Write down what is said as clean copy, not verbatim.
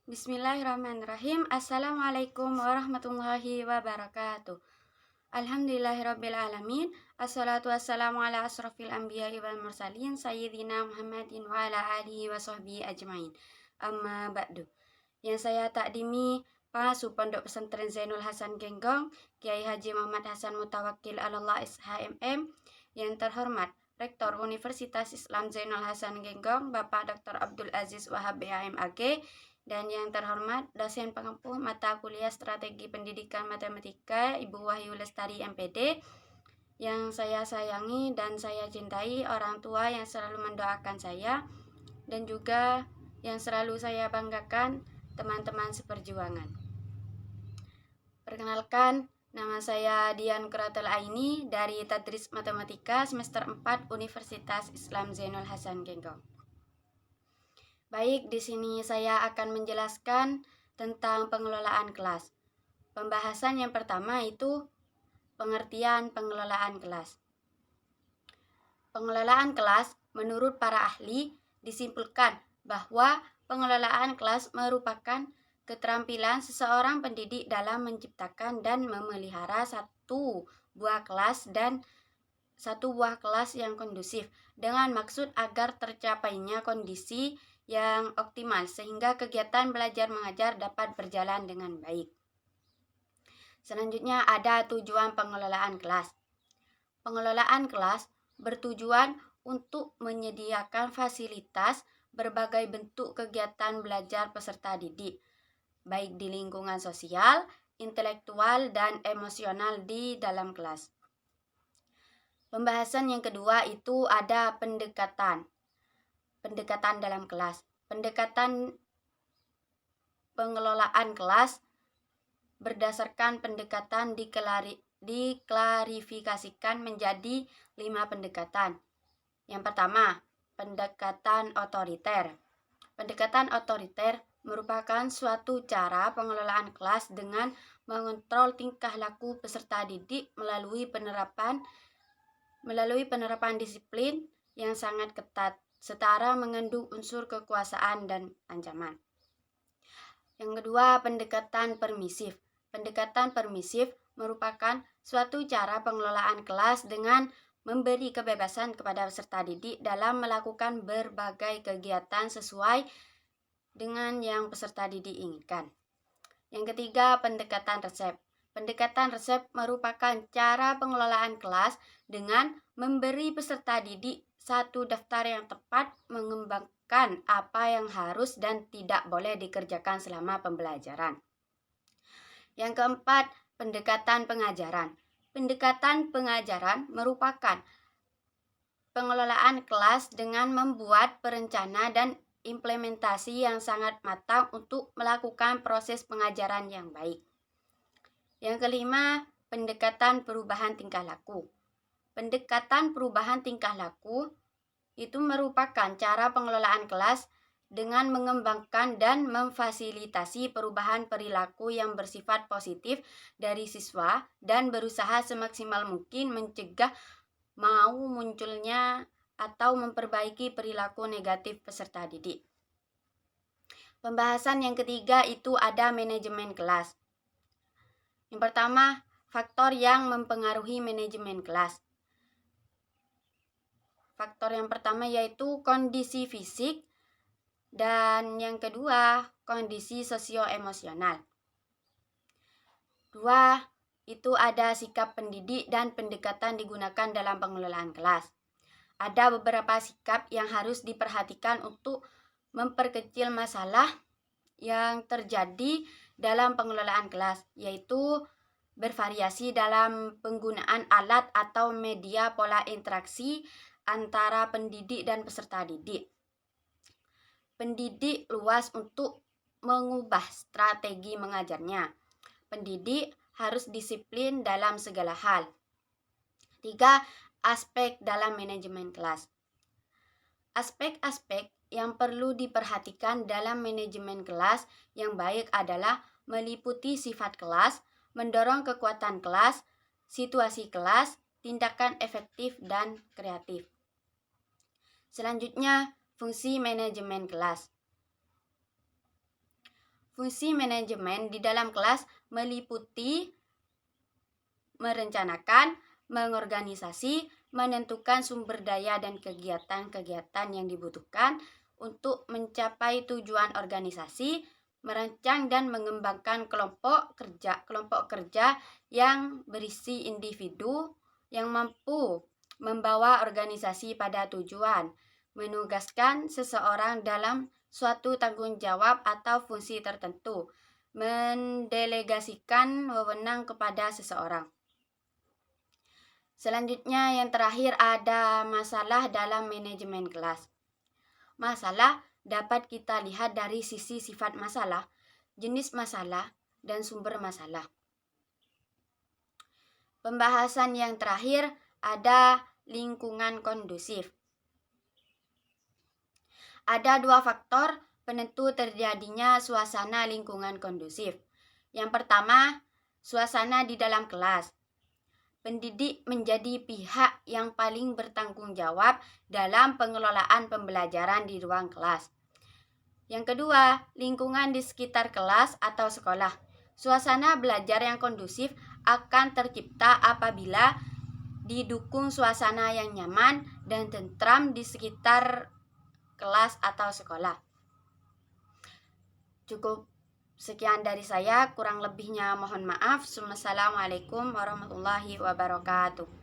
Bismillahirrahmanirrahim. Assalamualaikum warahmatullahi wabarakatuh. Alhamdulillahirabbil alamin. Assalatu wassalamu ala asrofil anbiya'i wal mursalin sayyidina Muhammadin wa ala alihi wa sahbihi ajmain. Amma ba'du. Yang saya takdimi Pengasuh Pondok Pesantren Zainul Hasan Genggong, Kiai Haji Muhammad Hasan Mutawakkil Allah SHMM. Yang terhormat Rektor Universitas Islam Zainul Hasan Genggong, Bapak Dr. Abdul Aziz Wahab BAMAG. Dan yang terhormat dosen pengampu mata kuliah Strategi Pendidikan Matematika Ibu Wahyu Lestari MPD. Yang saya sayangi dan saya cintai orang tua yang selalu mendoakan saya, dan juga yang selalu saya banggakan teman-teman seperjuangan. Perkenalkan, nama saya Dian Quratul Aini dari Tadris Matematika semester 4 Universitas Islam Zainul Hasan Genggong. Baik, di sini saya akan menjelaskan tentang pengelolaan kelas. Pembahasan yang pertama itu pengertian pengelolaan kelas. Pengelolaan kelas menurut para ahli disimpulkan bahwa pengelolaan kelas merupakan keterampilan seseorang pendidik dalam menciptakan dan memelihara satu buah kelas yang kondusif dengan maksud agar tercapainya kondisi yang optimal sehingga kegiatan belajar mengajar dapat berjalan dengan baik. Selanjutnya ada tujuan pengelolaan kelas. Pengelolaan kelas bertujuan untuk menyediakan fasilitas berbagai bentuk kegiatan belajar peserta didik, baik di lingkungan sosial, intelektual, dan emosional di dalam kelas. Pembahasan yang kedua itu ada pendekatan dalam kelas. Pendekatan pengelolaan kelas berdasarkan pendekatan diklarifikasikan menjadi 5 pendekatan. Yang pertama, pendekatan otoriter. Pendekatan otoriter merupakan suatu cara pengelolaan kelas dengan mengontrol tingkah laku peserta didik melalui penerapan disiplin yang sangat ketat, setara mengandung unsur kekuasaan dan ancaman. Yang kedua, pendekatan permisif. Pendekatan permisif merupakan suatu cara pengelolaan kelas dengan memberi kebebasan kepada peserta didik dalam melakukan berbagai kegiatan sesuai dengan yang peserta didik inginkan. Yang ketiga, pendekatan resep. Pendekatan resep merupakan cara pengelolaan kelas dengan memberi peserta didik satu daftar yang tepat mengembangkan apa yang harus dan tidak boleh dikerjakan selama pembelajaran. Yang keempat, pendekatan pengajaran. Pendekatan pengajaran merupakan pengelolaan kelas dengan membuat perencana dan implementasi yang sangat matang untuk melakukan proses pengajaran yang baik. Yang kelima, pendekatan perubahan tingkah laku. Pendekatan perubahan tingkah laku itu merupakan cara pengelolaan kelas dengan mengembangkan dan memfasilitasi perubahan perilaku yang bersifat positif dari siswa dan berusaha semaksimal mungkin mencegah munculnya atau memperbaiki perilaku negatif peserta didik. Pembahasan yang ketiga itu ada manajemen kelas. Yang pertama, faktor yang mempengaruhi manajemen kelas. Faktor yang pertama yaitu kondisi fisik, dan yang kedua kondisi sosio-emosional. Dua, itu ada sikap pendidik dan pendekatan digunakan dalam pengelolaan kelas. Ada beberapa sikap yang harus diperhatikan untuk memperkecil masalah yang terjadi dalam pengelolaan kelas, yaitu bervariasi dalam penggunaan alat atau media pola interaksi antara pendidik dan peserta didik. Pendidik luas untuk mengubah strategi mengajarnya. Pendidik harus disiplin dalam segala hal. 3. Aspek dalam manajemen kelas. Aspek-aspek yang perlu diperhatikan dalam manajemen kelas yang baik adalah meliputi sifat kelas, mendorong kekuatan kelas, situasi kelas, tindakan efektif dan kreatif. Selanjutnya, fungsi manajemen kelas. Fungsi manajemen di dalam kelas meliputi merencanakan, mengorganisasi, menentukan sumber daya dan kegiatan-kegiatan yang dibutuhkan untuk mencapai tujuan organisasi, merancang dan mengembangkan kelompok kerja yang berisi individu yang mampu membawa organisasi pada tujuan, menugaskan seseorang dalam suatu tanggung jawab atau fungsi tertentu, mendelegasikan wewenang kepada seseorang. Selanjutnya yang terakhir ada masalah dalam manajemen kelas. Masalah dapat kita lihat dari sisi sifat masalah, jenis masalah, dan sumber masalah. Pembahasan yang terakhir ada lingkungan kondusif. Ada dua faktor penentu terjadinya suasana lingkungan kondusif. Yang pertama, suasana di dalam kelas. Pendidik menjadi pihak yang paling bertanggung jawab dalam pengelolaan pembelajaran di ruang kelas. Yang kedua, lingkungan di sekitar kelas atau sekolah. Suasana belajar yang kondusif akan tercipta apabila didukung suasana yang nyaman dan tentram di sekitar kelas atau sekolah. Cukup sekian dari saya, kurang lebihnya mohon maaf. Assalamualaikum warahmatullahi wabarakatuh.